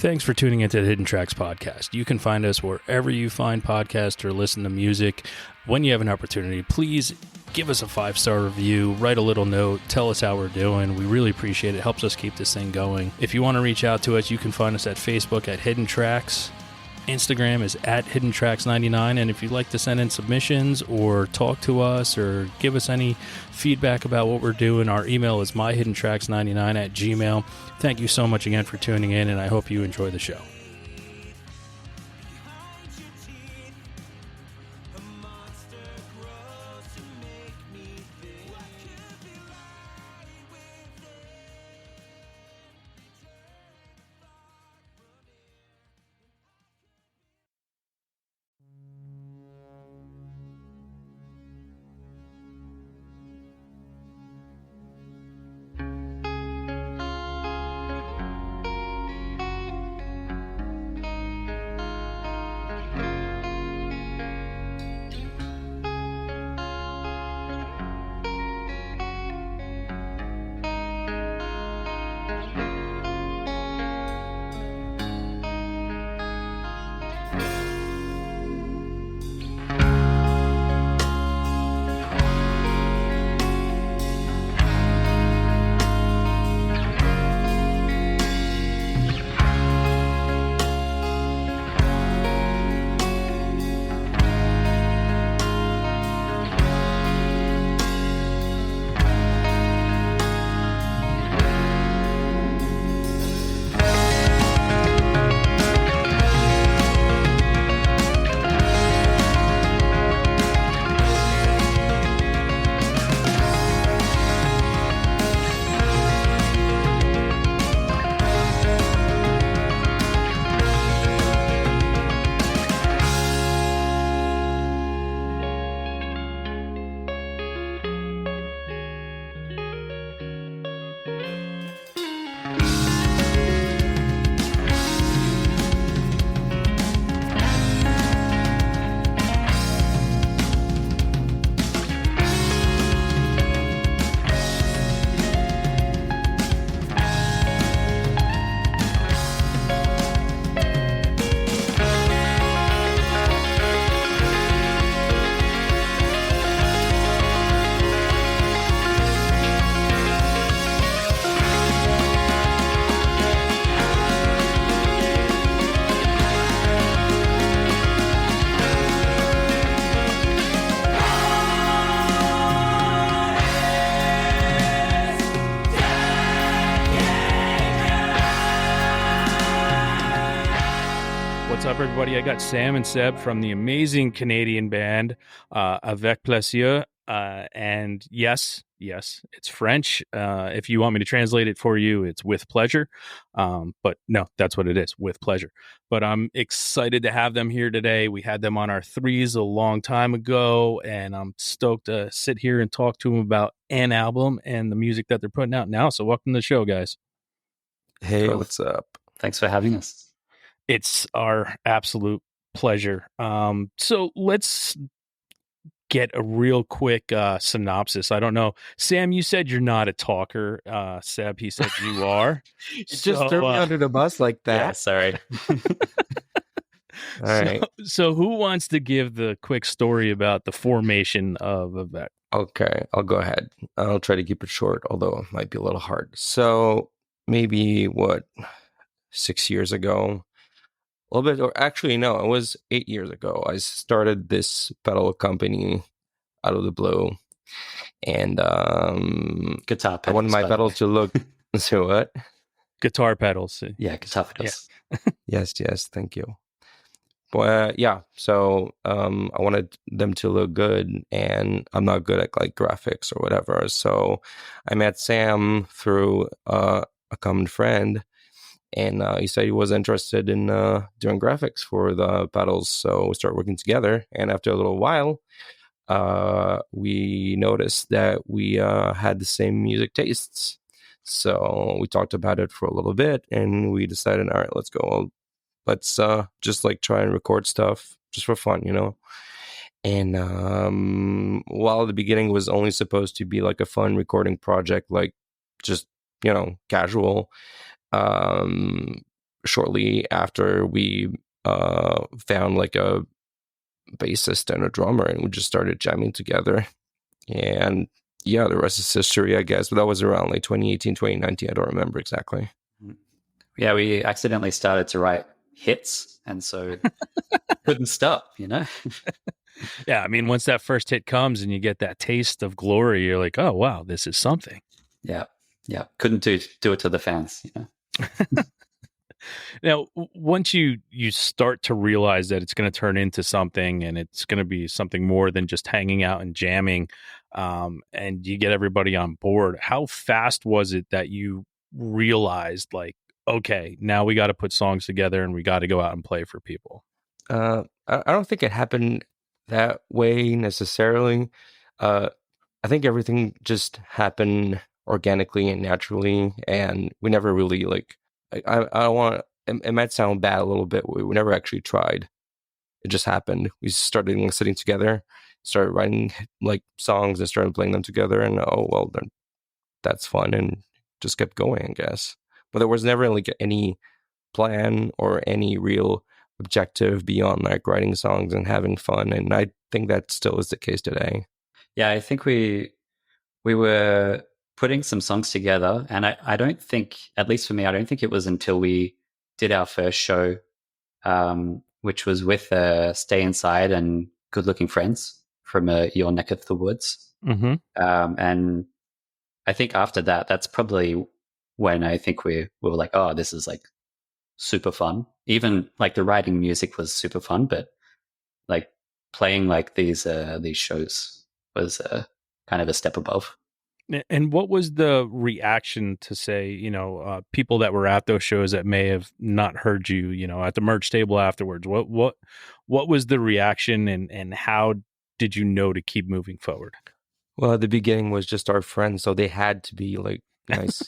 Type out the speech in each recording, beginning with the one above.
Thanks for tuning into the Hidden Tracks podcast. You can find us wherever you find podcasts or listen to music. When you have an opportunity, please give us a 5-star review, write a little note, tell us how we're doing. We really appreciate it. It helps us keep this thing going. If you want to reach out to us, you can find us at Facebook at Hidden Tracks. Instagram is at HiddenTracks99, and if you'd like to send in submissions or talk to us or give us any feedback about what we're doing, our email is myhiddentracks99@gmail.com. Thank you so much again for tuning in, and I hope you enjoy the show. What's up, everybody? I got Sam and Seb from the amazing Canadian band Avec Plaisir. And yes, it's French. If you want me to translate it for you, it's with pleasure. But no, that's what it is, with pleasure. But I'm excited to have them here today. We had them on our threes a long time ago, and I'm stoked to sit here and talk to them about an album and the music that they're putting out now. So welcome to the show, guys. Hey, what's up? Thanks for having us. It's our absolute pleasure. So let's get a real quick synopsis. I don't know. Sam, you said you're not a talker. Seb, he said you are. You just threw me under the bus like that. Yeah, sorry. All right. So who wants to give the quick story about the formation of Avec? Okay, I'll go ahead. I'll try to keep it short, although it might be a little hard. So maybe 6 years ago, a little bit, or actually, no, it was 8 years ago. I started this pedal company out of the blue, and guitar pedals. I wanted my pedal to look. So what? Guitar pedals. Yeah, guitar pedals. Yeah. Yes, thank you. But so I wanted them to look good, and I'm not good at like graphics or whatever. So I met Sam through a common friend. And he said he was interested in doing graphics for the pedals. So we started working together. And after a little while, we noticed that we had the same music tastes. So we talked about it for a little bit. And we decided, all right, let's go. Let's just like try and record stuff just for fun, you know. And while the beginning was only supposed to be like a fun recording project, like just, you know, casual, shortly after we found like a bassist and a drummer, and we just started jamming together. And yeah, the rest is history, I guess. But that was around like 2018, 2019. I don't remember exactly. Yeah, we accidentally started to write hits, and so couldn't stop, you know? Yeah, I mean, once that first hit comes and you get that taste of glory, you're like, oh, wow, this is something. Yeah. Yeah. Couldn't do it to the fans, you know? Now, once you start to realize that it's going to turn into something and it's going to be something more than just hanging out and jamming, and you get everybody on board, how fast was it that you realized, like, okay, now we got to put songs together and we got to go out and play for people? I don't think it happened that way necessarily. I think everything just happened organically and naturally, and we never really like. I don't want. It might sound bad a little bit. We never actually tried. It just happened. We started like, sitting together, started writing like songs, and started playing them together. And oh well, then that's fun, and just kept going, I guess. But there was never like any plan or any real objective beyond like writing songs and having fun. And I think that still is the case today. Yeah, I think we were putting some songs together, and I don't think, at least for me, I don't think it was until we did our first show, which was with Stay Inside and Good Looking Friends from your neck of the woods. Mm-hmm. And I think after that, that's probably when I think we were like, oh, this is like super fun. Even like the writing music was super fun, but like playing like these shows was kind of a step above. And what was the reaction to, say, people that were at those shows that may have not heard you, at the merch table afterwards? What was the reaction, and how did you know to keep moving forward? Well, at the beginning was just our friends, so they had to be like nice.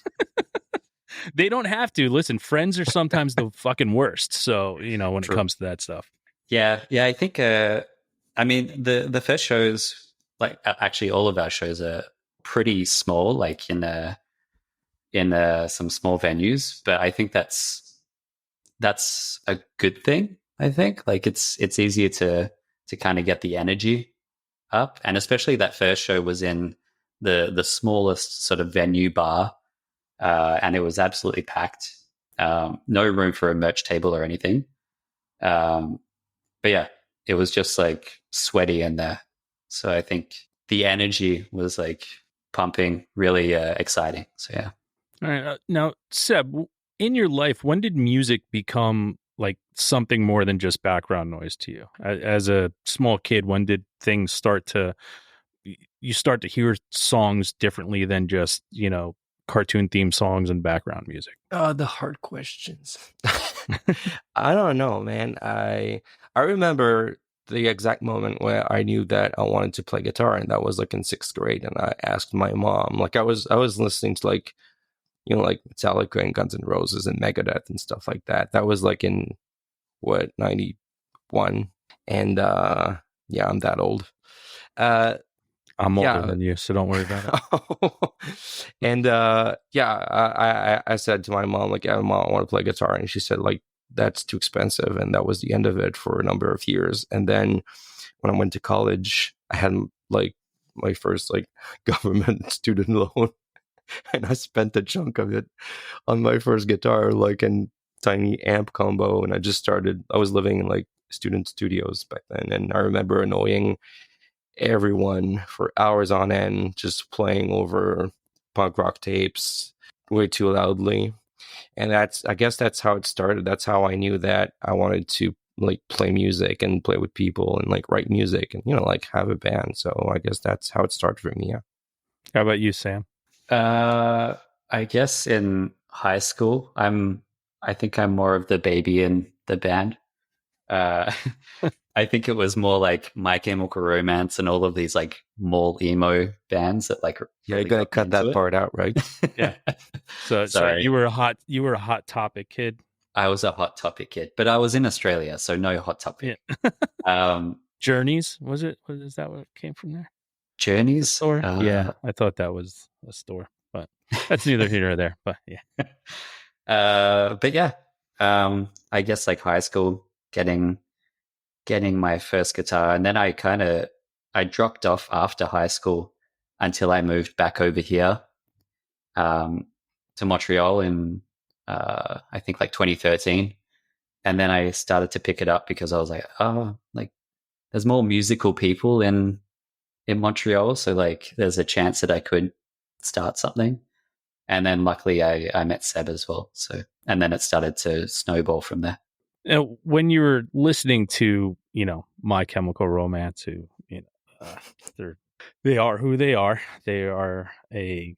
They don't have to. Listen, friends are sometimes the fucking worst. So, when True. it comes to that stuff. Yeah. I think, I mean, the first shows, like actually all of our shows are pretty small, like in some small venues. But I think that's a good thing. I think like it's easier to kind of get the energy up, and especially that first show was in the smallest sort of venue bar. And it was absolutely packed. No room for a merch table or anything. But yeah, it was just like sweaty in there. So I think the energy was like pumping, really exciting. So yeah. All right. Now, Seb, in your life, when did music become like something more than just background noise to you? As a small kid, when did things you start to hear songs differently than just, cartoon theme songs and background music? The hard questions. I don't know, man. I remember the exact moment where I knew that I wanted to play guitar, and that was like in 6th grade. And I asked my mom, like I was listening to like, like Metallica and Guns N' Roses and Megadeth and stuff like that. That was like in 91. And yeah, I'm that old. I'm older than you, so don't worry about it. And I said to my mom, like, yeah, Mom, I want to play guitar. And she said, like, that's too expensive. And that was the end of it for a number of years. And then when I went to college, I had like my first like government student loan. And I spent a chunk of it on my first guitar, like in tiny amp combo. And I was living in like student studios back then. And I remember annoying everyone for hours on end, just playing over punk rock tapes way too loudly. And I guess that's how it started. That's how I knew that I wanted to like play music and play with people and like write music and, like have a band. So I guess that's how it started for me. Yeah. How about you, Sam? I guess in high school, I think I'm more of the baby in the band. I think it was more like My Chemical Romance and all of these like mall emo bands that like. Yeah, you're gonna cut that part out, right? Yeah. So you were a hot topic kid. I was a hot topic kid, but I was in Australia, so no hot topic. Yeah. Journeys, was it? Is that what came from there? Journeys? Store? Yeah, I thought that was a store, but that's neither here nor there. But yeah. But yeah, I guess like high school, getting my first guitar, and then I dropped off after high school until I moved back over here um, to Montreal in I think like 2013, and then I started to pick it up because I was like, oh, like there's more musical people in Montreal, so like there's a chance that I could start something. And then luckily I met Seb as well. So and then it started to snowball from there. Now, when you were listening to, My Chemical Romance, who, they're, they are who they are. They are a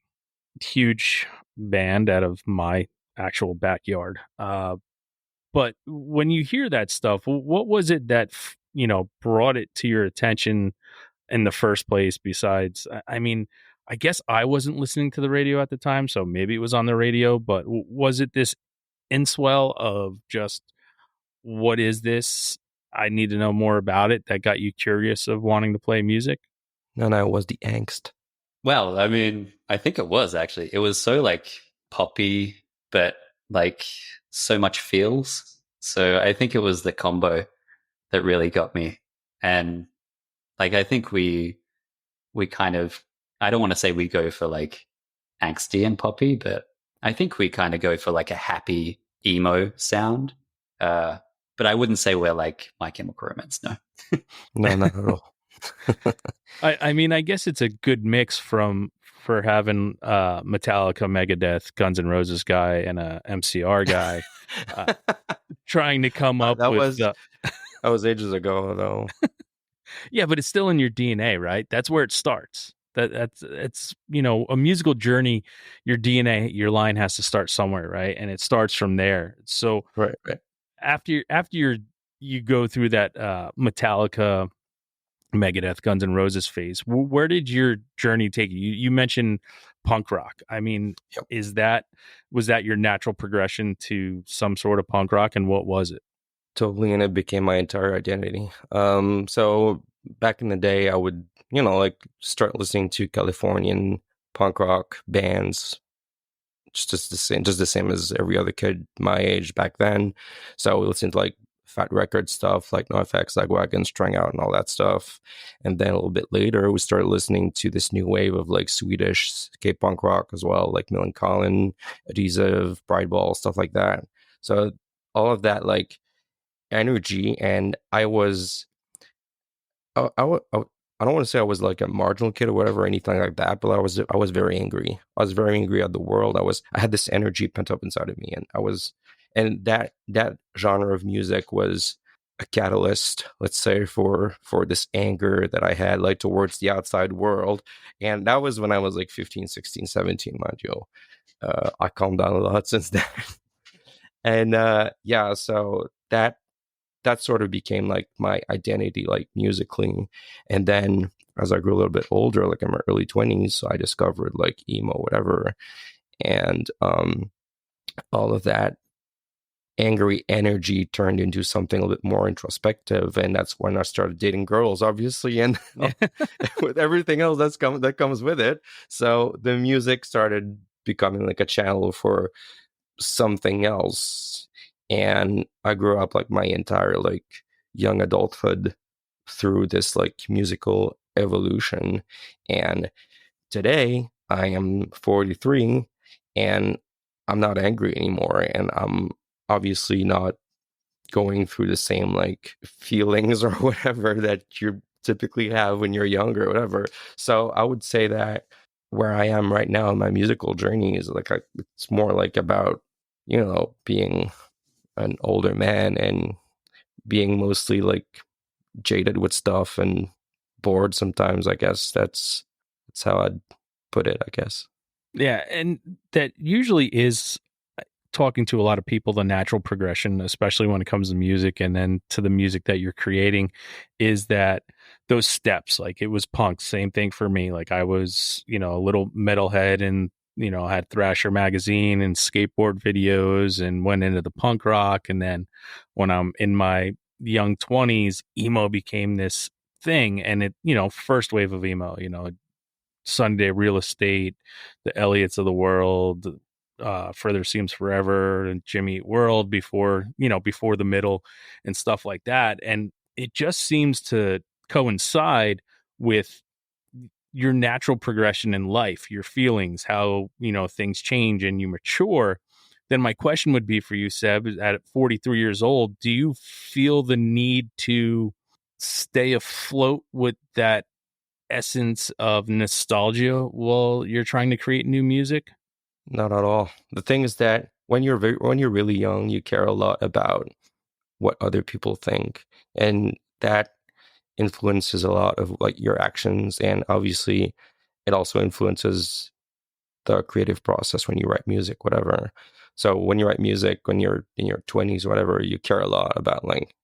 huge band out of my actual backyard. But when you hear that stuff, what was it that, brought it to your attention in the first place? Besides, I mean, I guess I wasn't listening to the radio at the time, so maybe it was on the radio, but was it this inswell of just, what is this? I need to know more about it, that got you curious of wanting to play music? No, it was the angst. Well, I mean, I think it was actually. It was so like poppy, but like so much feels. So I think it was the combo that really got me. And like I think we kind of, I don't want to say we go for like angsty and poppy, but I think we kind of go for like a happy emo sound. But I wouldn't say we're like My Chemical Romance. No. No, not at all. I mean, I guess it's a good mix for having Metallica, Megadeth, Guns N' Roses guy, and a MCR guy trying to come up with. That was ages ago, though. Yeah, but it's still in your DNA, right? That's where it starts. It's a musical journey. Your DNA, your line has to start somewhere, right? And it starts from there. So right. After you go through that Metallica, Megadeth, Guns N' Roses phase, where did your journey take you? You mentioned punk rock. I mean, yep. Was that your natural progression to some sort of punk rock, and what was it? Totally, and it became my entire identity. So back in the day, I would, like start listening to Californian punk rock bands, just the same as every other kid my age back then. So we listened to like Fat Record stuff, like NoFX, Lagwagon, Strung Out, and all that stuff. And then a little bit later, we started listening to this new wave of like Swedish K-punk rock as well, like Millencolin, Adhesive, Brideball, stuff like that. So all of that like energy, and I don't want to say I was like a marginal kid or whatever, or anything like that, but I was very angry. I was very angry at the world. I had this energy pent up inside of me, and that genre of music was a catalyst, let's say, for this anger that I had like towards the outside world. And that was when I was like 15, 16, 17, mind you. I calmed down a lot since then. And so that sort of became like my identity, like musically. And then as I grew a little bit older, like in my early 20s, so I discovered like emo, whatever. And all of that angry energy turned into something a little bit more introspective. And that's when I started dating girls, obviously. And with everything else that comes with it. So the music started becoming like a channel for something else. And I grew up like my entire like young adulthood through this like musical evolution. And today I am 43 and I'm not angry anymore, and I'm obviously not going through the same like feelings or whatever that you typically have when you're younger or whatever. So I would say that where I am right now in my musical journey is like it's more like about being an older man and being mostly like jaded with stuff and bored sometimes. I guess that's how I'd put it, I guess. Yeah, and that usually is, talking to a lot of people, the natural progression, especially when it comes to music and then to the music that you're creating, is that those steps. Like it was punk, same thing for me. Like I was, a little metalhead and, had Thrasher magazine and skateboard videos and went into the punk rock. And then when I'm in my young 20s, emo became this thing. And it, first wave of emo, Sunday Real Estate, the Elliots of the world, Further Seems Forever and Jimmy Eat World before the middle and stuff like that. And it just seems to coincide with your natural progression in life, your feelings, how, things change and you mature. Then my question would be for you, Seb, at 43 years old, do you feel the need to stay afloat with that essence of nostalgia while you're trying to create new music? Not at all. The thing is that when you're really young, you care a lot about what other people think, and that influences a lot of like your actions, and obviously it also influences the creative process when you write music, whatever. So when you write music, when you're in your 20s, whatever, you care a lot about like,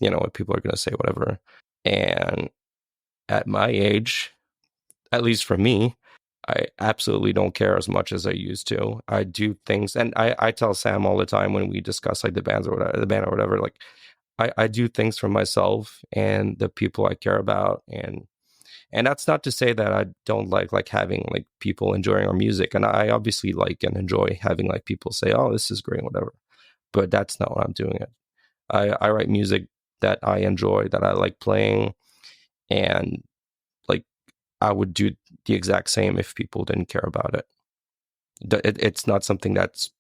what people are going to say, whatever. And at my age, at least for me, I absolutely don't care as much as I used to. I do things, and I tell Sam all the time when we discuss like the band or whatever, like I do things for myself and the people I care about, and that's not to say that I don't like having like people enjoying our music, and I obviously like and enjoy having like people say, "Oh, this is great," whatever. But that's not what I'm doing it. I write music that I enjoy, that I like playing, and like I would do the exact same if people didn't care about it. It's not something that's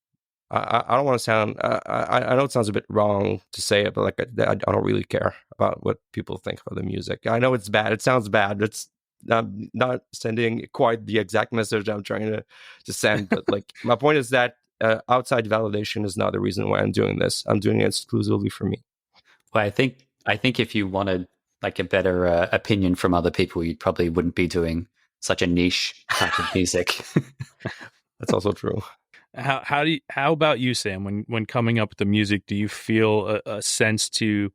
I don't want to sound I know it sounds a bit wrong to say it, but like I don't really care about what people think about the music. I know it's bad. It sounds bad. It's not sending quite the exact message I'm trying to send. But like my point is that outside validation is not the reason why I'm doing this. I'm doing it exclusively for me. Well, I think if you wanted like a better opinion from other people, you probably wouldn't be doing such a niche type of music. That's also true. How about you, Sam? When coming up with the music, do you feel a sense to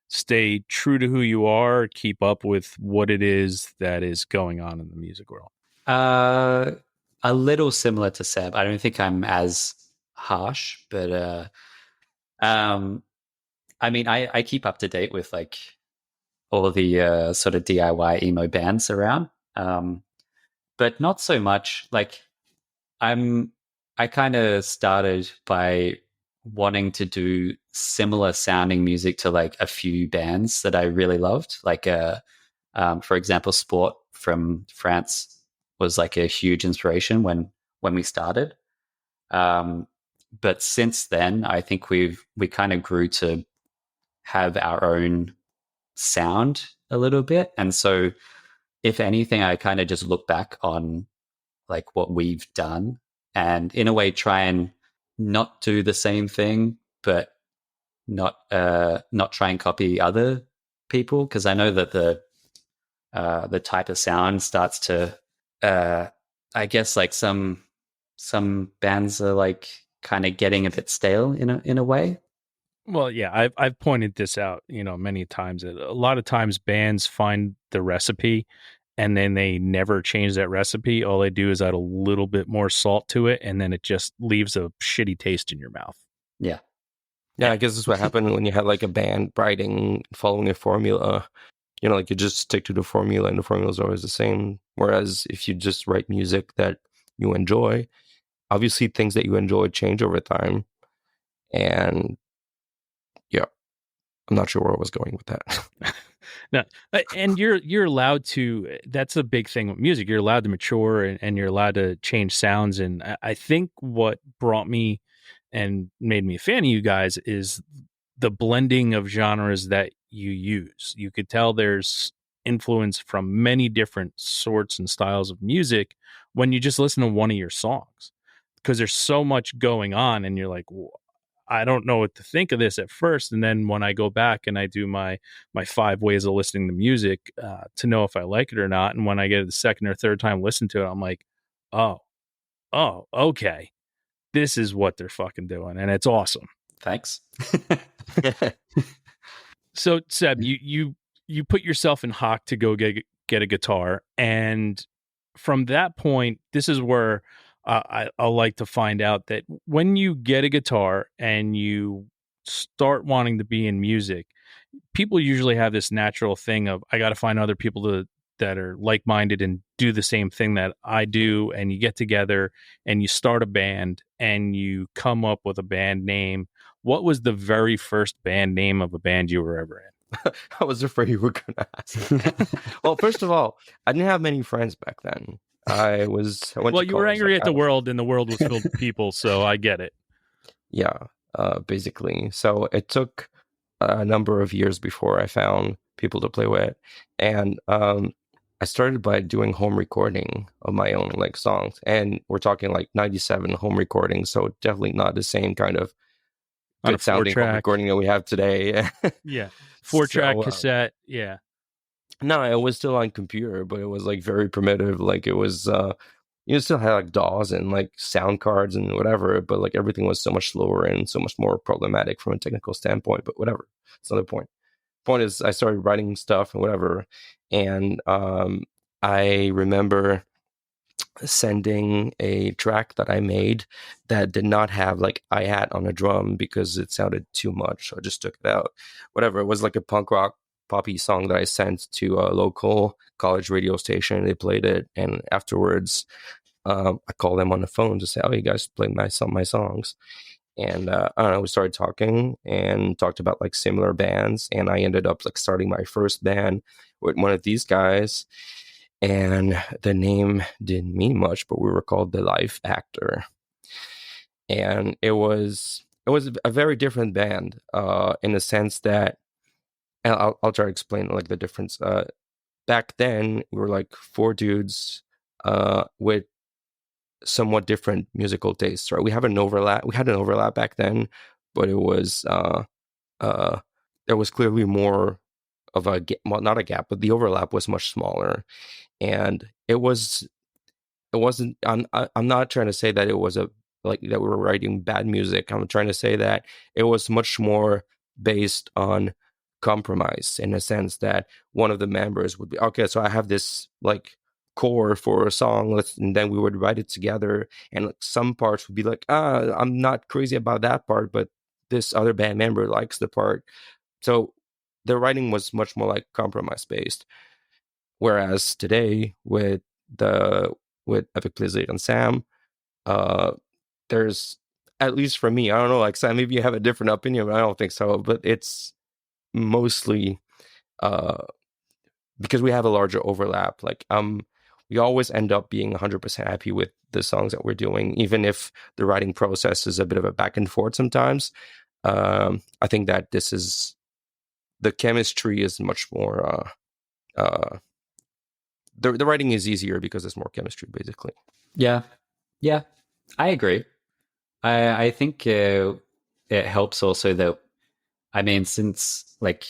stay true to who you are, keep up with what it is that is going on in the music world? A little similar to Seb. I don't think I'm as harsh, but I mean, I keep up to date with like all the sort of DIY emo bands around, but not so much. Like I kind of started by wanting to do similar sounding music to like a few bands that I really loved. Like, for example, Sport from France was like a huge inspiration when we started. But since then, I think we kind of grew to have our own sound a little bit, and so if anything, I kind of just look back on like what we've done and in a way try and not do the same thing, but not try and copy other people, because I know that the type of sound starts to I guess like some bands are like kind of getting a bit stale in a way. Well, yeah, I've pointed this out, many times. A lot of times bands find the recipe and then they never change that recipe. All they do is add a little bit more salt to it, and then it just leaves a shitty taste in your mouth. Yeah. Yeah, I guess this is what happened when you have like a band writing, following a formula. Like you just stick to the formula and the formula is always the same. Whereas if you just write music that you enjoy, obviously things that you enjoy change over time. And yeah, I'm not sure where I was going with that. No, and you're allowed to. That's a big thing with music. You're allowed to mature and you're allowed to change sounds. And I think what brought me and made me a fan of you guys is the blending of genres that you use. You could tell there's influence from many different sorts and styles of music when you just listen to one of your songs, because there's so much going on and you're like, I don't know what to think of this at first. And then when I go back and I do my 5 ways of listening to music to know if I like it or not. And when I get it the second or third time listen to it, I'm like, oh, okay. This is what they're fucking doing. And it's awesome. Thanks. So Seb, you put yourself in hock to go get a guitar. And from that point, this is where I'll like to find out that when you get a guitar and you start wanting to be in music, people usually have this natural thing of, I got to find other people that are like-minded and do the same thing that I do, and you get together and you start a band and you come up with a band name. What was the very first band name of a band you were ever in? I was afraid you were going to ask. Well, first of all, I didn't have many friends back then. I went Well, to you were college, angry like, at the world, and the world was filled with people, so I get it. yeah, basically. So it took a number of years before I found people to play with, and I started by doing home recording of my own like songs, and we're talking like 97 home recordings, so definitely not the same kind of On a good sounding home 4-track. recording that we have today. Yeah, 4-track So, cassette. Yeah. no, it was still on computer, but it was like very primitive. Like it was, you still had like DAWs and like sound cards and whatever, but like everything was so much slower and so much more problematic from a technical standpoint. But whatever, it's another point. Point is, I started writing stuff and whatever, and I remember sending a track that I made that did not have like hi-hat on a drum because it sounded too much, so I just took it out. Whatever, it was like a punk rock poppy song that I sent to a local college radio station. They played it, and afterwards I called them on the phone to say, "Oh, you guys played my songs." And I don't know, we started talking and talked about like similar bands, and I ended up like starting my first band with one of these guys. And the name didn't mean much, but we were called The Life Actor. And it was a very different band in the sense that, and I'll try to explain like the difference. Back then, we were like four dudes with somewhat different musical tastes, right? We had an overlap back then, but it was there was clearly more of a well, not a gap, but the overlap was much smaller. And it wasn't, I'm not trying to say that it was that we were writing bad music. I'm trying to say that it was much more based on compromise, in a sense that one of the members would be, okay, so I have this like core for a song, and then we would write it together, and like some parts would be like, I'm not crazy about that part, but this other band member likes the part. So the writing was much more like compromise based. Whereas today with Avec Plaisir and Sam, there's, at least for me, I don't know, like Sam, maybe you have a different opinion, but I don't think so. But it's mostly because we have a larger overlap. Like we always end up being 100% happy with the songs that we're doing, even if the writing process is a bit of a back and forth sometimes. I think that the chemistry is much more. The writing is easier because there's more chemistry, basically. Yeah, I agree. I think it helps also that, I mean, since like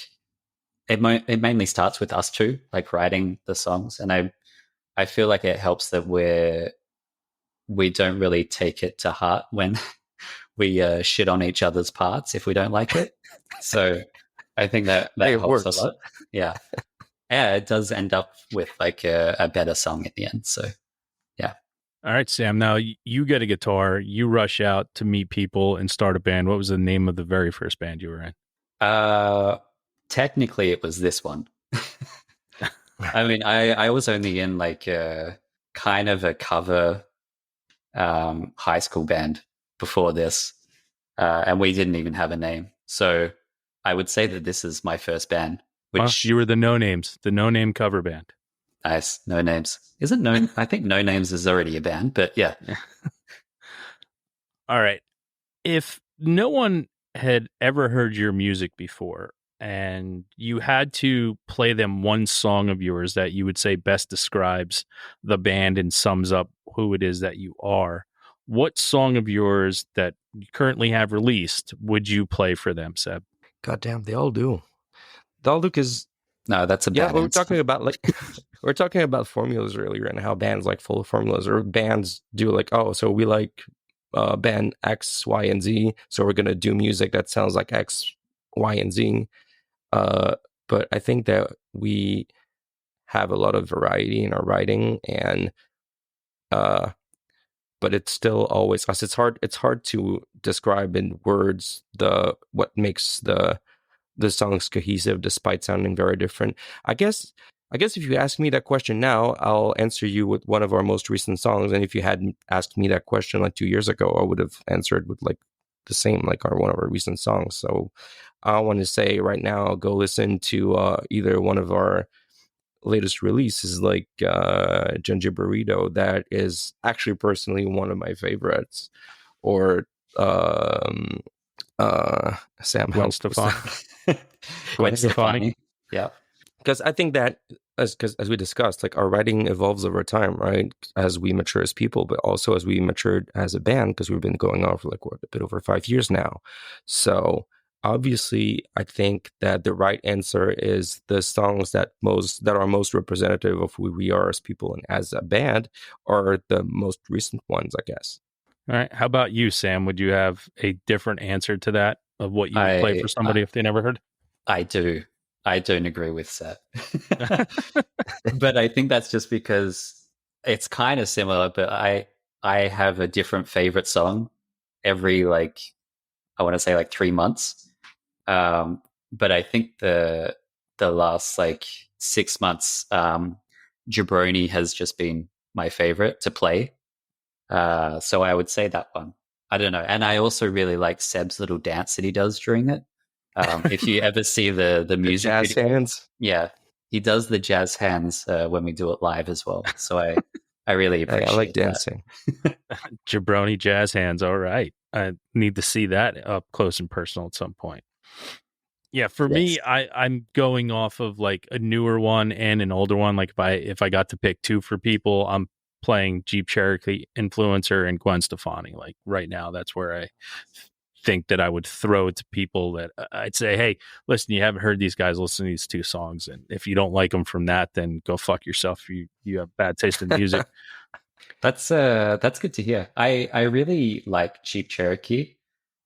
it mainly starts with us two, like writing the songs, and I feel like it helps that we don't really take it to heart when we shit on each other's parts if we don't like it. So I think that helps works a lot. Yeah. Yeah, it does end up with like a better song at the end. So, yeah. All right, Sam. Now you get a guitar. You rush out to meet people and start a band. What was the name of the very first band you were in? Technically, it was this one. I mean, I was only in like kind of a cover high school band before this, and we didn't even have a name. So I would say that this is my first band. Which you were the No Names, the No Name cover band. Nice. No Names. Isn't No? I think No Names is already a band, but yeah. All right. If no one had ever heard your music before and you had to play them one song of yours that you would say best describes the band and sums up who it is that you are, what song of yours that you currently have released would you play for them, Seb? Goddamn, they all do. Because no, that's a bad we're talking about like we're talking about formulas earlier and how bands like full of formulas, or bands do like, oh, so we like band X, Y, and Z, so we're gonna do music that sounds like X, Y, and Z. But I think that we have a lot of variety in our writing, and but it's still always us. It's hard to describe in words what makes the songs cohesive despite sounding very different. I guess I guess if you ask me that question now, I'll answer you with one of our most recent songs. And if you hadn't asked me that question like 2 years ago, I would have answered with like the same, like one of our recent songs. So I want to say right now, go listen to either one of our latest releases, like Ginger Burrito. That is actually personally one of my favorites. Or Sam Gwen help. Stefani. Gwen Stefani. Stefani. Yeah. Because I think that, as we discussed, like our writing evolves over time, right? As we mature as people, but also as we matured as a band, because we've been going on for like a bit over 5 years now. So obviously, I think that the right answer is the songs that are most representative of who we are as people and as a band are the most recent ones, I guess. All right. How about you, Sam? Would you have a different answer to that of what you would play for somebody if they never heard? I do. I don't agree with Seth. But I think that's just because it's kind of similar, but I have a different favorite song every, like, I want to say like 3 months. But I think the last like 6 months, Jabroni has just been my favorite to play. So I would say that one. I don't know. And I also really like Seb's little dance that he does during it. If you ever see the music jazz video, hands. yeah, he does the jazz hands when we do it live as well. So I really appreciate I like dancing. Jabroni jazz hands. All right. I need to see that up close and personal at some point. Yeah, for me, I'm going off of like a newer one and an older one. Like if I got to pick two for people, I'm playing Jeep Cherokee Influencer and Gwen Stefani. Like right now, that's where I think that I would throw it to people that I'd say, hey, listen, you haven't heard these guys, listen to these two songs. And if you don't like them from that, then go fuck yourself. You have bad taste in music. That's good to hear. I really like Jeep Cherokee.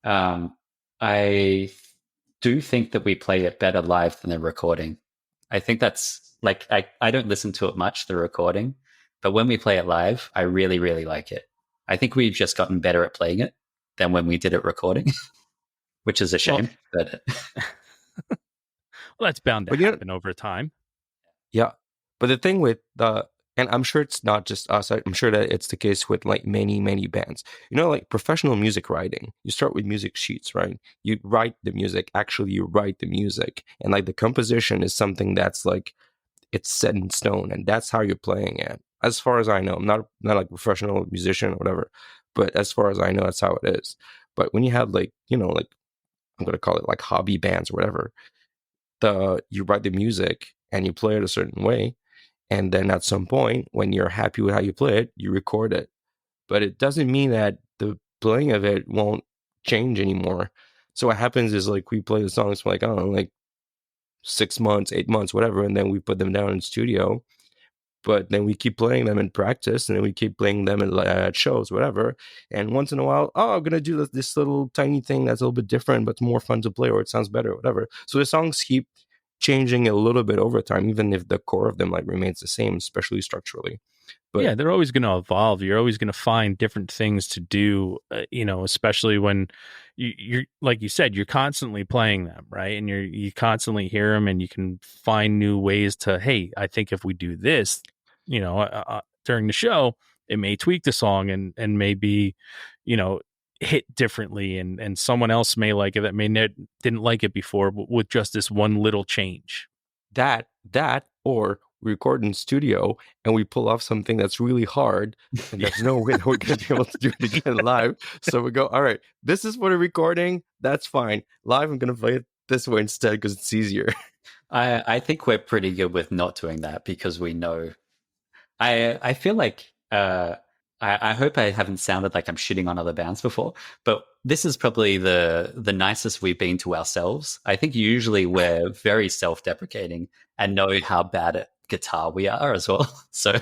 I do think that we play it better live than the recording. I think that's like I don't listen to it much, the recording, but when we play it live, I really, really like it. I think we've just gotten better at playing it than when we did it recording, which is a shame. But well, that's bound to happen over time. Yeah. But the thing with and I'm sure it's not just us, I'm sure that it's the case with like many, many bands. You know, like professional music writing, you start with music sheets, right? You write the music, actually you write the music. And like the composition is something that's like, it's set in stone and that's how you're playing it. As far as I know, I'm not like a professional musician or whatever, but as far as I know, that's how it is. But when you have like, you know, like I'm going to call it like hobby bands or whatever, you write the music and you play it a certain way. And then at some point, when you're happy with how you play it, you record it. But it doesn't mean that the playing of it won't change anymore. So what happens is like we play the songs for like, I don't know, like 6 months, 8 months, whatever. And then we put them down in the studio. But then we keep playing them in practice and then we keep playing them at shows, whatever. And once in a while, I'm going to do this little tiny thing that's a little bit different, but more fun to play or it sounds better, whatever. So the songs keep changing a little bit over time, even if the core of them like remains the same, especially structurally. But yeah, they're always going to evolve. You're always going to find different things to do, you know, especially when you're like you said, you're constantly playing them, right? And you constantly hear them and you can find new ways to, hey, I think if we do this, you know, during the show, it may tweak the song and maybe, you know, hit differently and someone else may like it that didn't like it before with just this one little change. That or we record in studio and we pull off something that's really hard and there's no way that we're going to be able to do it again live. So we go, all right, this is for the recording. That's fine. Live, I'm going to play it this way instead because it's easier. I think we're pretty good with not doing that because we know. I feel like I hope I haven't sounded like I'm shitting on other bands before, but this is probably the nicest we've been to ourselves. I think usually we're very self-deprecating and know how bad at guitar we are as well. So,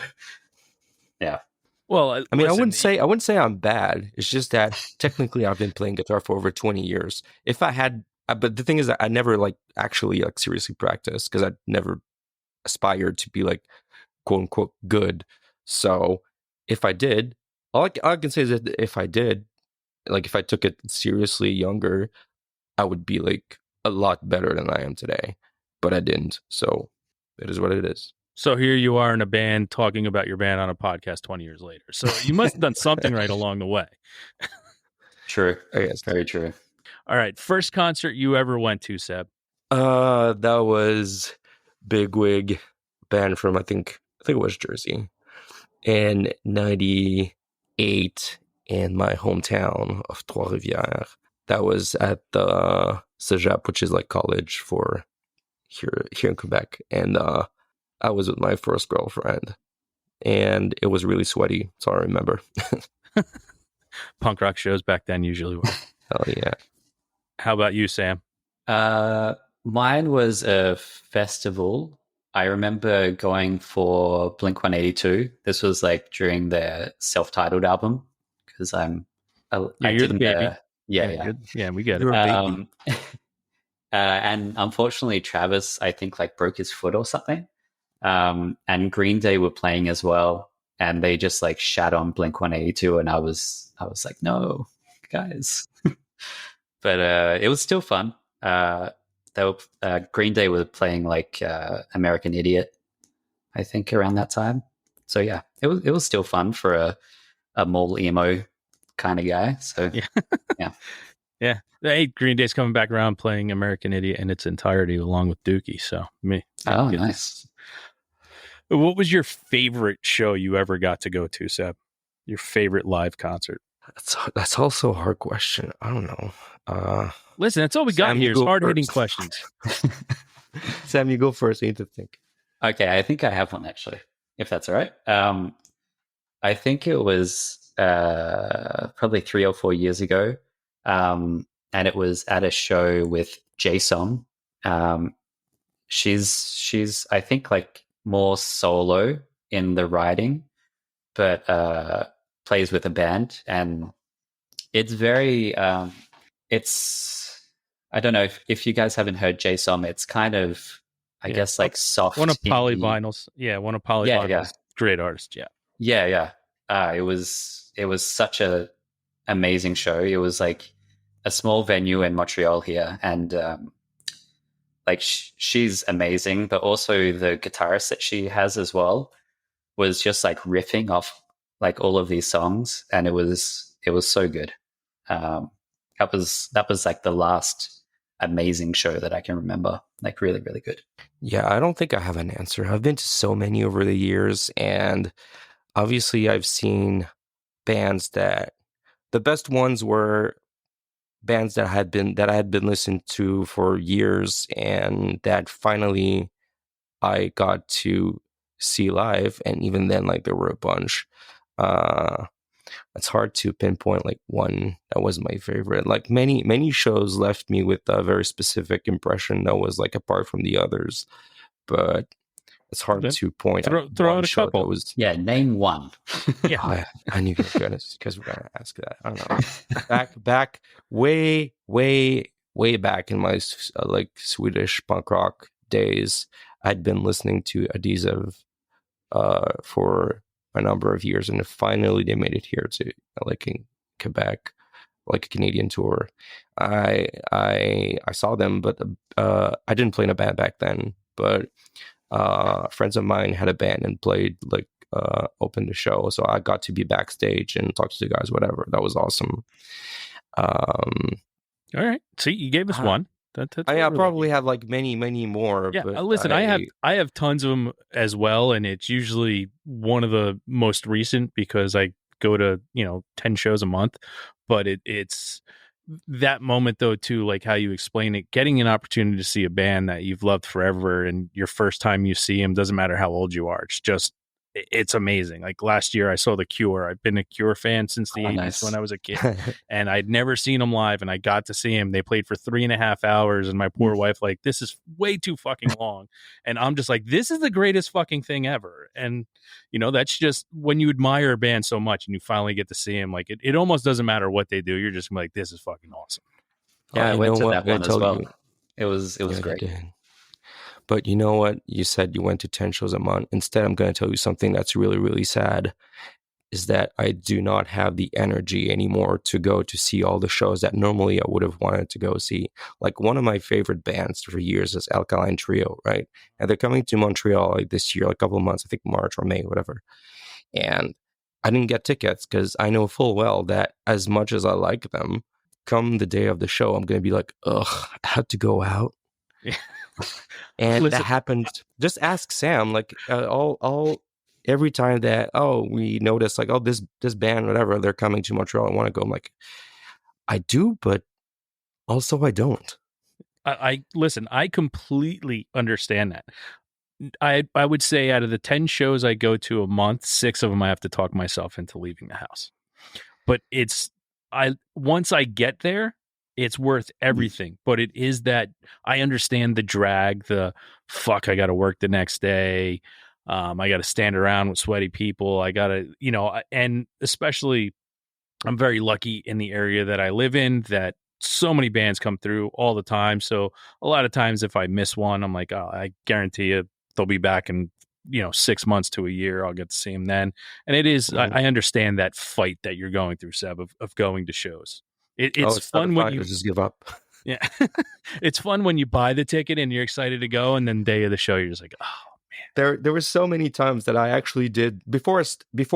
yeah. Well, I mean, listen, I wouldn't say I'm bad. It's just that technically I've been playing guitar for over 20 years. If I had, but the thing is that I never like actually like seriously practiced because I never aspired to be like quote unquote good. So if I did, all I can say is that if I did, like if I took it seriously younger, I would be like a lot better than I am today. But I didn't. So it is what it is. So here you are in a band talking about your band on a podcast 20 years later. So you must have done something right along the way. True. I guess. Very true. All right. First concert you ever went to, Seb? That was Bigwig band from I think it was Jersey in '98 in my hometown of Trois-Rivières. That was at the Cégep, which is like college for here in Quebec, and I was with my first girlfriend, and it was really sweaty. So I remember. Punk rock shows back then usually were. Oh yeah. How about you, Sam? Mine was a festival. I remember going for Blink-182. This was like during their self-titled album because I you're didn't. the baby. Yeah, we get You're it. a baby. And unfortunately, Travis, I think, like broke his foot or something. And Green Day were playing as well, and they just like shat on Blink-182, and I was like, no, guys. But it was still fun. Green Day were playing like American Idiot, I think, around that time. So yeah, it was still fun for a mall emo kind of guy. So yeah. Hey, Green Day's coming back around playing American Idiot in its entirety along with Dookie. So nice. What was your favorite show you ever got to go to, Seb? Your favorite live concert? That's also a hard question. I don't know. Listen, that's all we got Sam, here is hard-hitting first. questions. Sam, you go first. I need to think. Okay, I think I have one actually, if that's all right. I think it was probably 3 or 4 years ago, and it was at a show with Jason. She's I think like more solo in the writing, but plays with a band, and it's very it's I don't know if you guys haven't heard Jason. It's kind of I guess like soft. One of Polyvinyl's. Yeah, one of Polyvinyl's Yeah. great artists. Yeah. Yeah. It was such a amazing show. It was like a small venue in Montreal here, and like she's amazing, but also the guitarist that she has as well was just like riffing off like all of these songs, and it was so good. That was like the last amazing show that I can remember, like really, really good. Yeah, I don't think I have an answer. I've been to so many over the years, and obviously I've seen bands that the best ones were bands that I had been listening to for years, and that finally I got to see live. And even then, like there were a bunch. It's hard to pinpoint like one that was my favorite. Like many shows left me with a very specific impression that was like apart from the others, but it's hard to point. Throw out a couple. Name one. Yeah, I knew you were gonna because we're gonna ask that. I don't know. back way back in my like Swedish punk rock days, I'd been listening to Adhesive for a number of years, and finally they made it here to like in Quebec, like a Canadian tour. I saw them, but I didn't play in a band back then. But friends of mine had a band and played like opened the show, so I got to be backstage and talk to the guys. Whatever, that was awesome. All right, see, you gave us one. I probably have like many more. Yeah, but listen, I have tons of them as well, and it's usually one of the most recent because I go to 10 shows a month. But it's that moment though too, like how you explain it, getting an opportunity to see a band that you've loved forever, and your first time you see them, doesn't matter how old you are, it's amazing. Like last year I saw The Cure. I've been a Cure fan since the 80s. Nice. When I was a kid, and I'd never seen them live, and I got to see them. They played for 3.5 hours, and my poor wife like, this is way too fucking long. And I'm just like, this is the greatest fucking thing ever. And that's just when you admire a band so much and you finally get to see them, like it almost doesn't matter what they do. You're just like, this is fucking awesome. Yeah, I went to that one as well. It was great. But you know what? You said you went to 10 shows a month. Instead, I'm going to tell you something that's really, really sad. is that I do not have the energy anymore to go to see all the shows that normally I would have wanted to go see. Like one of my favorite bands for years is Alkaline Trio, right? And they're coming to Montreal like this year, like a couple of months, I think March or May, whatever. And I didn't get tickets because I know full well that as much as I like them, come the day of the show, I'm going to be like, ugh, I have to go out. Yeah. And Listen, that happened. Just ask Sam. Like all every time that we notice like this band whatever they're coming to Montreal, I want to go. I'm like, I do, but also I don't. I listen. I completely understand that. I would say out of the 10 shows I go to a month, 6 of them I have to talk myself into leaving the house. But once I get there, it's worth everything. But it is that I understand the drag, the fuck, I got to work the next day. I got to stand around with sweaty people. I got to, and especially I'm very lucky in the area that I live in that so many bands come through all the time. So a lot of times if I miss one, I'm like, oh, I guarantee you they'll be back in 6 months to a year. I'll get to see them then. And it is, I understand that fight that you're going through, Seb, of going to shows. It's fun when you just give up. Yeah, it's fun when you buy the ticket and you're excited to go, and then day of the show you're just like, oh man. There were so many times that I actually did before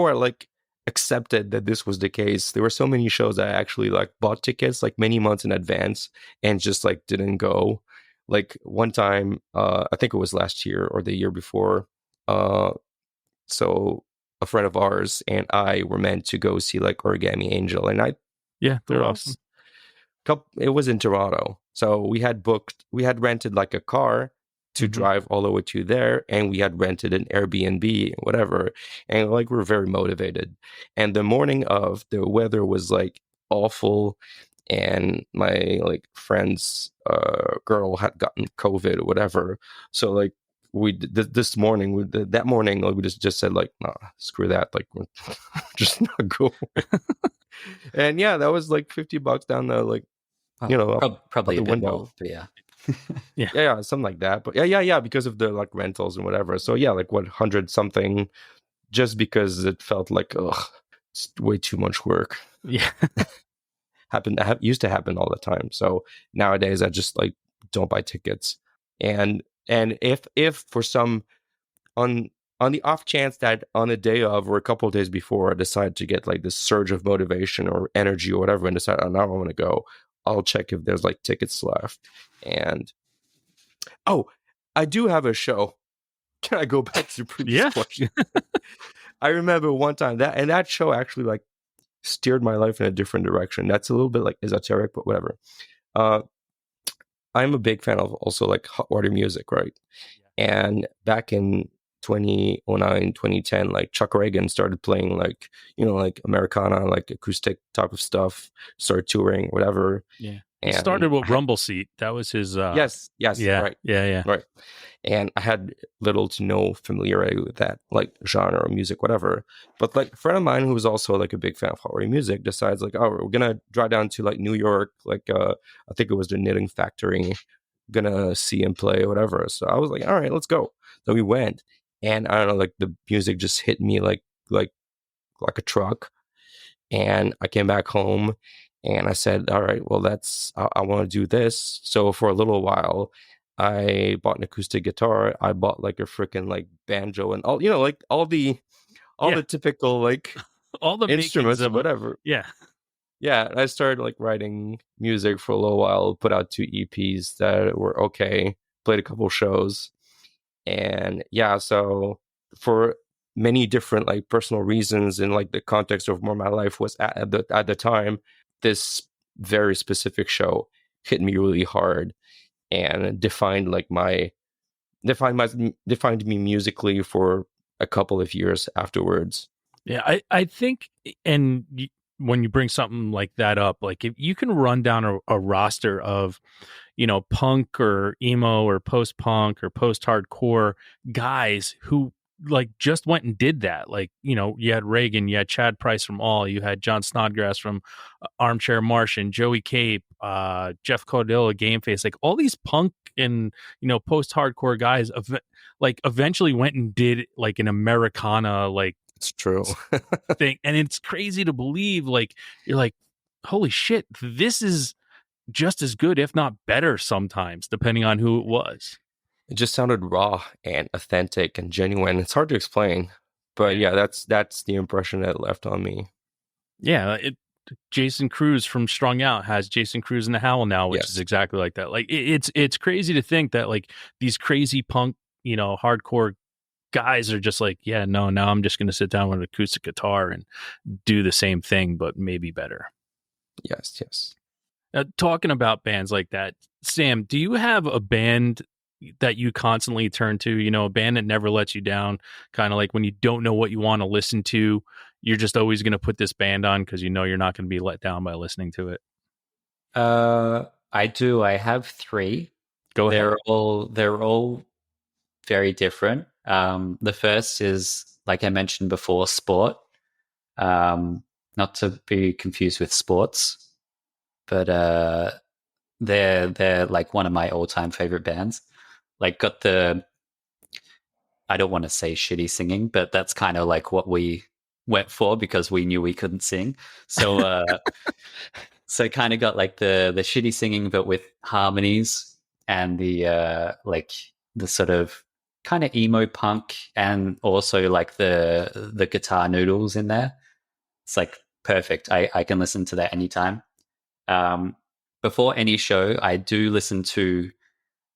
I like accepted that this was the case. There were so many shows I actually like bought tickets like many months in advance and just like didn't go. Like one time, I think it was last year or the year before. So a friend of ours and I were meant to go see like Origami Angel, and they're awesome. It was in Toronto, so we had rented like a car to drive all the way to there, and we had rented an Airbnb, whatever, and like we're very motivated. And the morning of, the weather was like awful, and my like friend's girl had gotten COVID or whatever. So like that morning we just said like, nah, screw that, like we're just not go. And yeah, that was like $50 down the like, probably the a bit window. more, but yeah. yeah, something like that. But yeah, because of the like rentals and whatever. So yeah, like 100 something, just because it felt like, ugh, it's way too much work. Yeah. Used to happen all the time. So nowadays I just like don't buy tickets. And if for some on the off chance that on a day of or a couple of days before I decide to get like this surge of motivation or energy or whatever and decide, oh, now I want to go, I'll check if there's like tickets left. And I do have a show. Can I go back to the previous question? I remember one time that show actually like steered my life in a different direction. That's a little bit like esoteric, but whatever. I'm a big fan of also like hot water music, right? Yeah. And back in 2009, 2010, like Chuck Reagan started playing like, like Americana, like acoustic type of stuff, started touring, whatever. Yeah. He started with Rumble Seat. That was his yes, yeah, right. Yeah. Right. And I had little to no familiarity with that like genre or music, whatever. But like a friend of mine who was also like a big fan of hot water music decides like, oh, we're gonna drive down to like New York, like I think it was the Knitting Factory, gonna see him play or whatever. So I was like, all right, let's go. So we went, and I don't know, like the music just hit me like a truck. And I came back home and I said, all right, well, I want to do this. So for a little while, I bought an acoustic guitar. I bought like a freaking like banjo and all, like all the typical like all the instruments or whatever. Yeah. Yeah. I started like writing music for a little while, put out 2 EPs that were okay, played a couple shows. And yeah, so for many different like personal reasons in like the context of more my life was at the time, this very specific show hit me really hard and defined me musically for a couple of years afterwards. Yeah, I think, and when you bring something like that up, like if you can run down a roster of, punk or emo or post-punk or post-hardcore guys who like just went and did that. Like, you had Reagan, you had Chad Price from All, you had John Snodgrass from Armchair Martian, Joey Cape, Jeff Caudilla, Game Face, like all these punk and, post-hardcore guys like eventually went and did like an Americana, like It's true. thing. And it's crazy to believe, like, you're like, holy shit, this is just as good, if not better sometimes, depending on who it was. It just sounded raw and authentic and genuine. It's hard to explain, but yeah, that's the impression that it left on me. Yeah, Jason Cruz from Strung Out has Jason Cruz in the Howl now, which is exactly like that. Like it's crazy to think that like these crazy punk, hardcore guys are just like, yeah, no, now I'm just going to sit down with an acoustic guitar and do the same thing, but maybe better. Yes. Talking about bands like that, Sam, do you have a band that you constantly turn to, a band that never lets you down, kind of like when you don't know what you want to listen to, you're just always going to put this band on because you're not going to be let down by listening to it? I do. I have 3. Go ahead. They're all very different. The first is, like I mentioned before, Sport. Not to be confused with Sports, but they're like one of my all-time favorite bands. Like, got the, I don't want to say shitty singing, but that's kind of like what we went for because we knew we couldn't sing. So so kind of got like the shitty singing, but with harmonies, and the like the sort of kind of emo punk, and also like the guitar noodles in there. It's like perfect. I can listen to that anytime. Before any show, I do listen to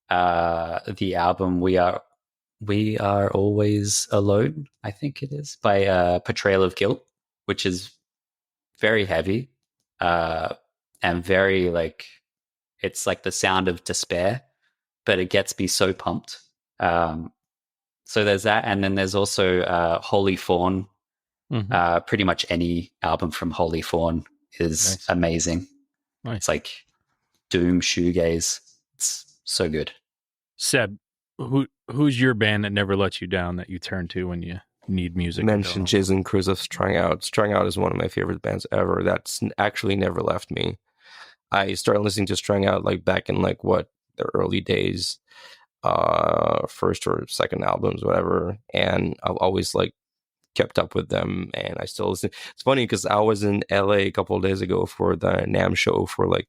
the album We Are Always Alone, I think it is, by Portrayal of Guilt, which is very heavy and very like, it's like the sound of despair, but it gets me so pumped. So there's that, and then there's also Holy Fawn. Pretty much any album from Holy Fawn is amazing. Nice. It's like doom shoegaze. It's so good. Seb, who's your band that never lets you down, that you turn to when you need music? You mentioned Jason Cruz of Strung Out. Strung Out is one of my favorite bands ever. That's actually never left me. I started listening to Strung Out like back in like the early days, first or second albums, whatever. And I've always like kept up with them, and I still listen. It's funny because I was in LA a couple of days ago for the NAMM show, for like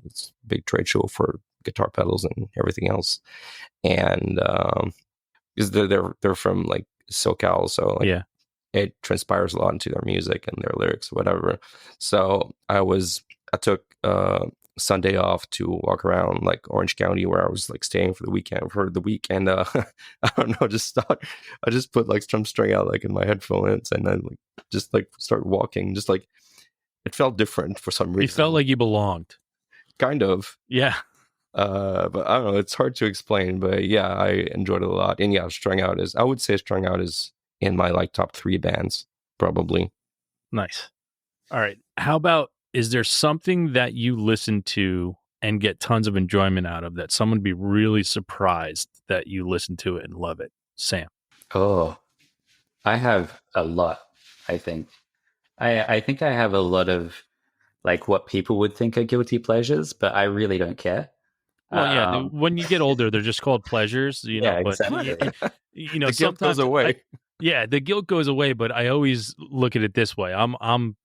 this big trade show for guitar pedals and everything else, and because they're from like SoCal, so like, it transpires a lot into their music and their lyrics, whatever. So I took Sunday off to walk around like Orange County, where I was like staying for the week, and I don't know, I just put like Strung Out like in my headphones, and then like just like start walking, just like it felt different for some reason. You felt like you belonged, kind of. Yeah. But I don't know, it's hard to explain, but yeah, I enjoyed it a lot. And yeah, I would say Strung Out is in my like top 3 bands probably. Nice. All right, how about, is there something that you listen to and get tons of enjoyment out of, that someone would be really surprised that you listen to it and love it? Sam? Oh, I have a lot, I think. I think I have a lot of like what people would think are guilty pleasures, but I really don't care. Well, yeah, when you get older, they're just called pleasures, know, but exactly. The guilt goes away. The guilt goes away, but I always look at it this way. I'm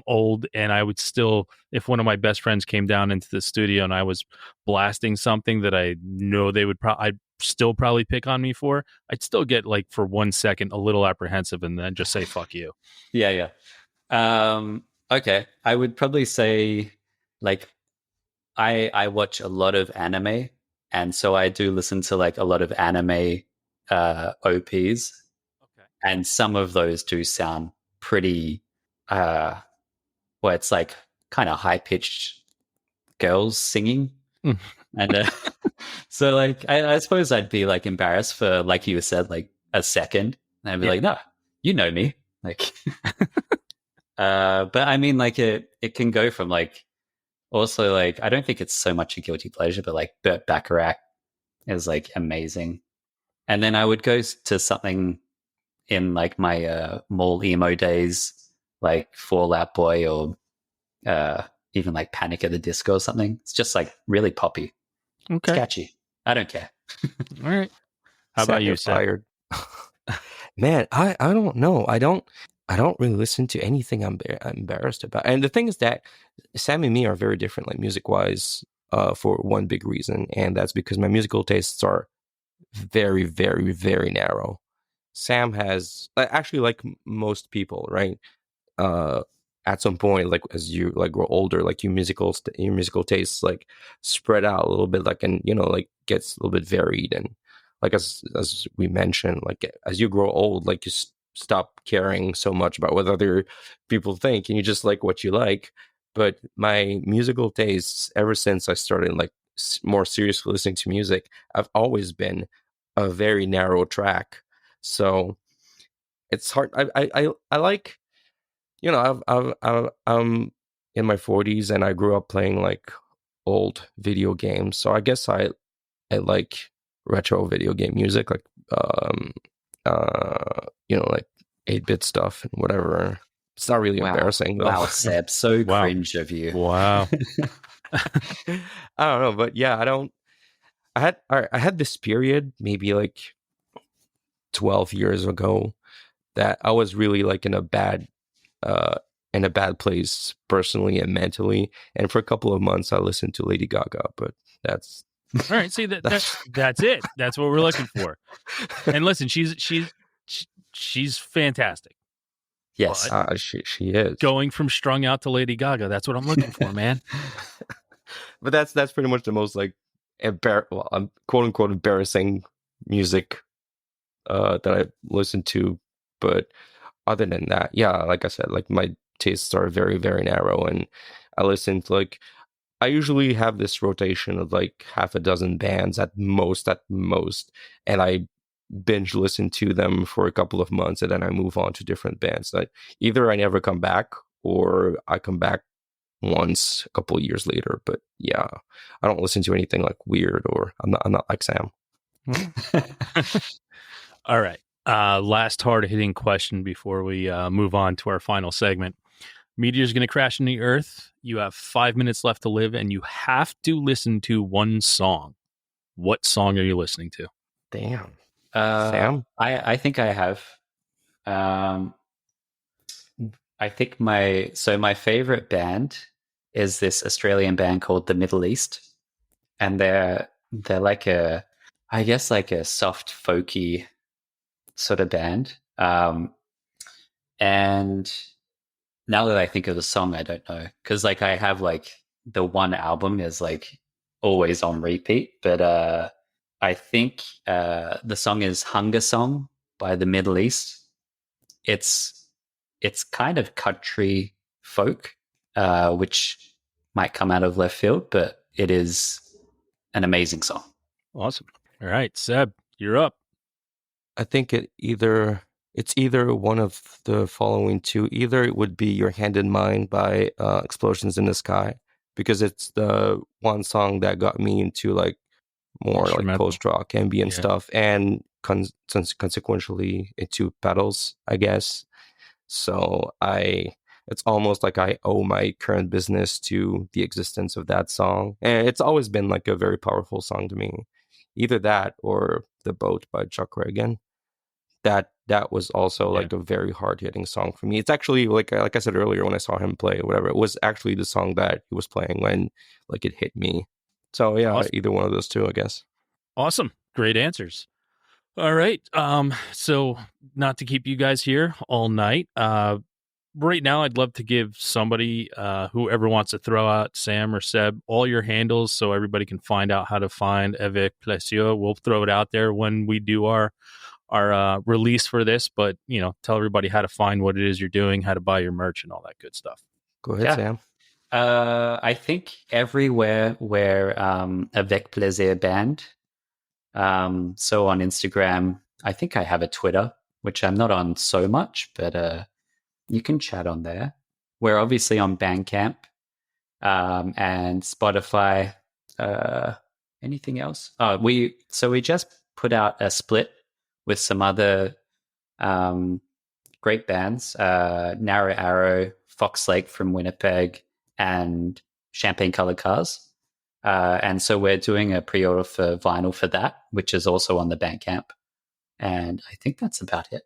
old, and I would still, if one of my best friends came down into the studio and I was blasting something that I know I'd still probably pick on me for, I'd still get like for 1 second a little apprehensive and then just say fuck you. Yeah. Okay, I would probably say like I watch a lot of anime, and so I do listen to like a lot of anime OPs, and some of those do sound pretty where it's like kind of high-pitched girls singing. And so like I suppose I'd be like embarrassed for, like you said, like a second, and I'd be like, no, you know me, like but I mean, like it can go from like, also like, I don't think it's so much a guilty pleasure, but like Burt Bacharach is like amazing. And then I would go to something in like my mall emo days, like Fall Out Boy, or even like Panic at the Disco or something. It's just like really poppy. Okay. It's catchy. I don't care. All right. How about you, Seb? Man, I don't know. I don't really listen to anything I'm embarrassed about. And the thing is that Sam and me are very different, like music wise, for one big reason, and that's because my musical tastes are very, very, very narrow. Sam has actually, like most people, right? uh at some point, like as you like grow older, like your musical tastes like spread out a little bit, like, and like gets a little bit varied. And like as we mentioned, like as you grow old, like you stop caring so much about what other people think, and you just like what you like. But my musical tastes, ever since I started like more seriously listening to music, I've always been a very narrow track. So it's hard. I like, I'm in my 40s, and I grew up playing like old video games. So I guess I like retro video game music, like like 8-bit stuff and whatever. It's not really Wow. embarrassing though. Wow, Seb, so Wow. cringe of you. Wow. I don't know, but yeah, I had this period maybe like 12 years ago that I was really like uh in a bad place personally and mentally. And for a couple of months I listened to Lady Gaga, but that's All right. See that's it. That's what we're looking for. And listen, she's fantastic. Yes. But she is going from strung out to Lady Gaga, that's what I'm looking for, man. but that's pretty much the most like quote unquote embarrassing music that I listen to. But other than that, yeah, like I said, like my tastes are very, very narrow, and I listen to like, I usually have this rotation of like half a dozen bands at most, and I binge listen to them for a couple of months, and then I move on to different bands. Like either I never come back, or I come back once a couple of years later. But yeah, I don't listen to anything like weird, or I'm not like Sam. All right. Last hard-hitting question before we move on to our final segment. Meteor's going to crash into the Earth. You have 5 minutes left to live, and you have to listen to one song. What song are you listening to? Damn. Sam? I think I have. I think my favorite band is this Australian band called The Middle East, and they're like a, I guess like a soft folky sort of band. And now that I think of the song, I don't know, because like I have like the one album is like always on repeat, but I think the song is Hunger Song by The Middle East. It's kind of country folk, which might come out of left field, but it is an amazing song. Awesome. All right, Seb, you're up. I think it's either one of the following two. Either it would be Your Hand in Mine by Explosions in the Sky, because it's the one song that got me into like more like post-rock ambient stuff, and consequently into pedals, I guess. So it's almost like I owe my current business to the existence of that song. And it's always been like a very powerful song to me. Either that or The Boat by Chuck Ragan. That was also like a very hard-hitting song for me. It's actually like I said earlier, when I saw him play or whatever, it was actually the song that he was playing when like it hit me. So yeah, awesome. Either one of those two, I guess. Awesome. Great answers. All right. So not to keep you guys here all night. Right now, I'd love to give somebody, whoever wants to throw out, Sam or Seb, all your handles so everybody can find out how to find Avec Plaisir. We'll throw it out there when we do our release for this, but tell everybody how to find what it is you're doing, how to buy your merch, and all that good stuff. Go ahead, Sam. I think everywhere where Avec Plaisir band. So on Instagram, I think I have a Twitter, which I'm not on so much, but you can chat on there. We're obviously on Bandcamp and Spotify. Anything else? We just put out a split with some other great bands, Narrow Arrow, Fox Lake from Winnipeg, and Champagne Colored Cars. And so we're doing a pre-order for vinyl for that, which is also on the Bandcamp. And I think that's about it.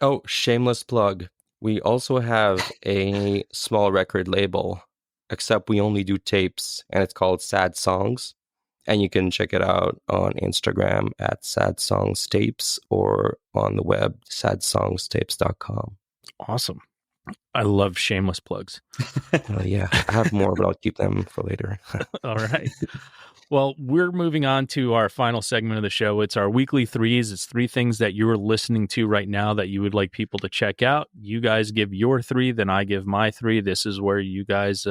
Oh, shameless plug. We also have a small record label, except we only do tapes, and it's called Sad Songs. And you can check it out on Instagram at Sad Songs Tapes or on the web, sadsongstapes.com. Awesome. I love shameless plugs. Yeah, I have more, but I'll keep them for later. All right. Well, we're moving on to our final segment of the show. It's our weekly threes. It's 3 things that you're listening to right now that you would like people to check out. You guys give your 3, then I give my 3. This is where you guys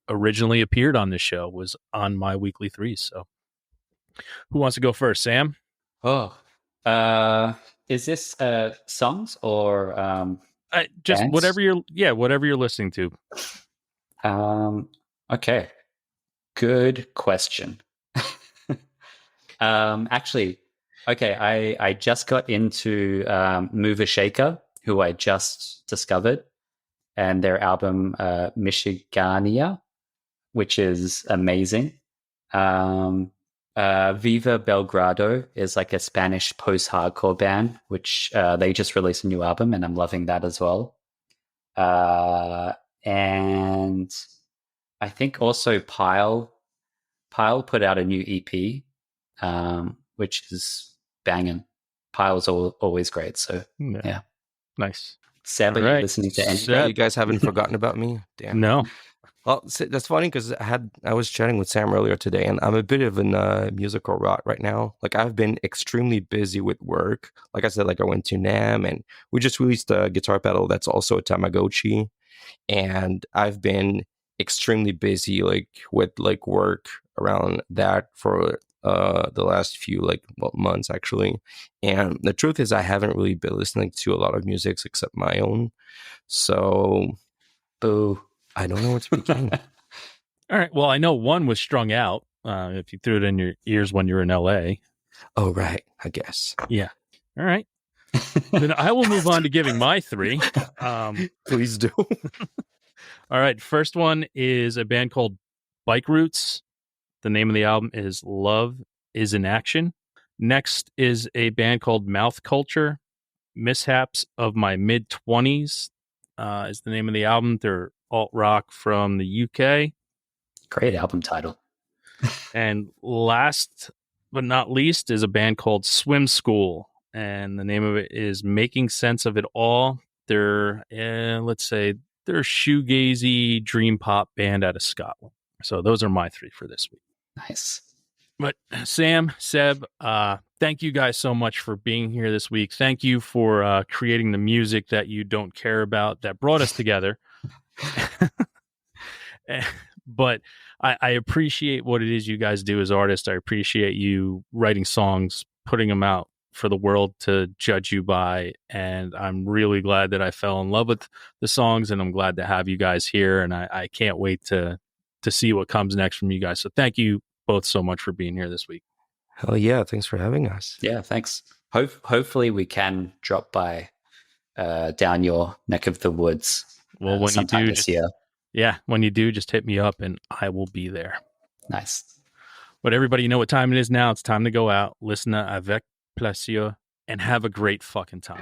originally appeared on this show, was on my weekly threes. So who wants to go first? Sam? Oh, is this songs or just bands? whatever you're listening to. Okay. Good question. Actually, okay, I just got into Mover Shaker, who I just discovered, and their album Michigania, which is amazing. Viva Belgrado is like a Spanish post-hardcore band, which they just released a new album, and I'm loving that as well. And I think also Pile put out a new EP, which is banging. Pile's always great. So yeah. Nice. Seb, are you listening to anything? You guys haven't forgotten about me? Damn. No. Well, that's funny because I was chatting with Sam earlier today, and I'm a bit of a musical rot right now. Like, I've been extremely busy with work. Like I said, like I went to NAMM, and we just released a guitar pedal that's also a Tamagotchi. And I've been extremely busy, like with like work around that for the last few months actually. And the truth is, I haven't really been listening to a lot of music except my own. So, boo. I don't know what's begin. All right. Well, I know one was strung out. If you threw it in your ears when you were in LA. Oh, right. I guess. Yeah. All right. Then I will move on to giving my 3. Please do. All right. First one is a band called Bike Roots. The name of the album is Love is in Action. Next is a band called Mouth Culture. Mishaps of My Mid-20s is the name of the album. They're alt rock from the UK. Great album title. And last but not least is a band called Swim School. And the name of it is Making Sense of It All. They're, they're a shoegazy dream pop band out of Scotland. So those are my 3 for this week. Nice. But Sam, Seb, thank you guys so much for being here this week. Thank you for creating the music that you don't care about that brought us together. But I appreciate what it is you guys do as artists. I appreciate you writing songs, putting them out for the world to judge you by. And I'm really glad that I fell in love with the songs, and I'm glad to have you guys here. And I can't wait to see what comes next from you guys. So thank you both so much for being here this week. Hell yeah. Thanks for having us. Yeah, thanks. Hopefully we can drop by down your neck of the woods. Well, when you do, this year. Yeah, when you do, just hit me up and I will be there. Nice. But everybody, you know what time it is now. It's time to go out, listen to Avec Plaisir, and have a great fucking time.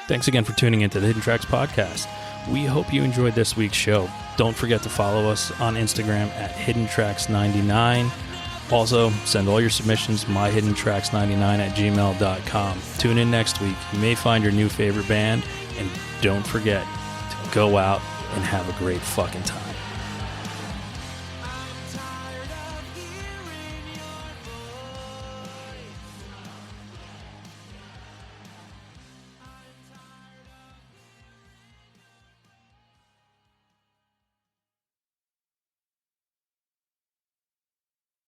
Thanks again for tuning into the Hidden Tracks podcast. We hope you enjoyed this week's show. Don't forget to follow us on Instagram at HiddenTracks99. Also, send all your submissions myhiddentracks99@gmail.com. Tune in next week. You may find your new favorite band, and don't forget to go out and have a great fucking time.